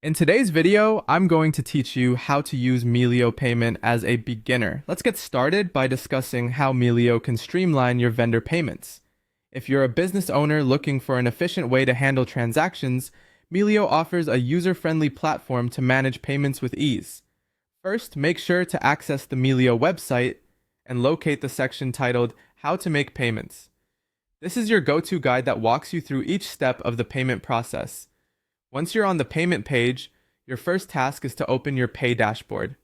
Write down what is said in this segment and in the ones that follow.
In today's video, I'm going to teach you how to use Melio Payment as a beginner. Let's get started by discussing how Melio can streamline your vendor payments. If you're a business owner looking for an efficient way to handle transactions, Melio offers a user-friendly platform to manage payments with ease. First, make sure to access the Melio website and locate the section titled How to Make Payments. This is your go-to guide that walks you through each step of the payment process. Once you're on the payment page, your first task is to open your Pay dashboard.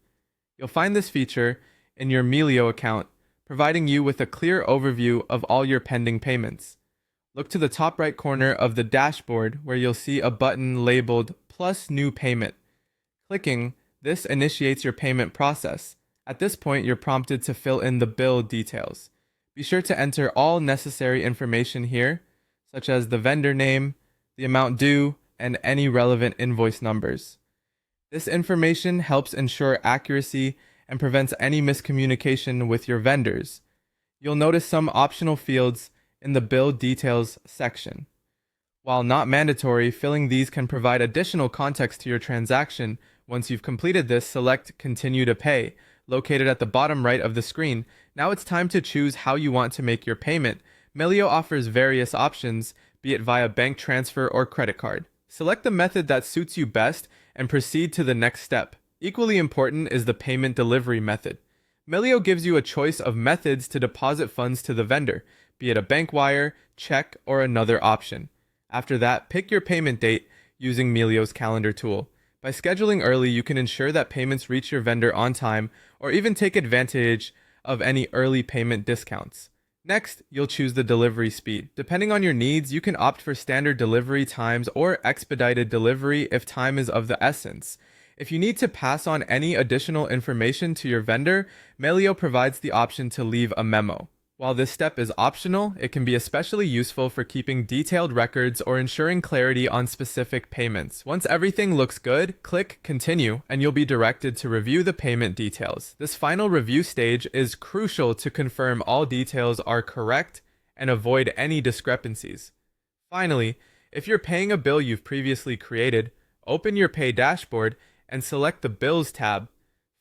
You'll find this feature in your Melio account, providing you with a clear overview of all your pending payments. Look to the top right corner of the dashboard where you'll see a button labeled Plus New Payment. Clicking this initiates your payment process. At this point, you're prompted to fill in the bill details. Be sure to enter all necessary information here, such as the vendor name, the amount due, and any relevant invoice numbers. This information helps ensure accuracy and prevents any miscommunication with your vendors. You'll notice some optional fields in the bill details section. While not mandatory, filling these can provide additional context to your transaction. Once you've completed this, select Continue to Pay, located at the bottom right of the screen. Now it's time to choose how you want to make your payment. Melio offers various options, be it via bank transfer or credit card. Select the method that suits you best and proceed to the next step. Equally important is the payment delivery method. Melio gives you a choice of methods to deposit funds to the vendor, be it a bank wire, check, or another option. After that, pick your payment date using Melio's calendar tool. By scheduling early, you can ensure that payments reach your vendor on time or even take advantage of any early payment discounts. Next, you'll choose the delivery speed. Depending on your needs, you can opt for standard delivery times or expedited delivery if time is of the essence. If you need to pass on any additional information to your vendor, Melio provides the option to leave a memo. While this step is optional, it can be especially useful for keeping detailed records or ensuring clarity on specific payments. Once everything looks good, click Continue, and you'll be directed to review the payment details. This final review stage is crucial to confirm all details are correct and avoid any discrepancies. Finally, if you're paying a bill you've previously created, open your Pay dashboard and select the Bills tab.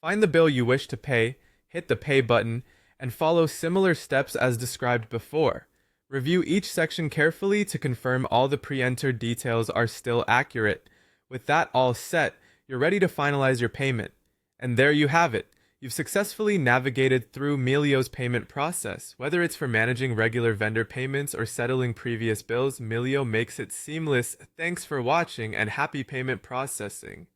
Find the bill you wish to pay, hit the Pay button, and follow similar steps as described before. Review each section carefully to confirm all the pre-entered details are still accurate. With that all set, you're ready to finalize your payment. And there you have it. You've successfully navigated through Melio's payment process. Whether it's for managing regular vendor payments or settling previous bills, Melio makes it seamless. Thanks for watching and happy payment processing.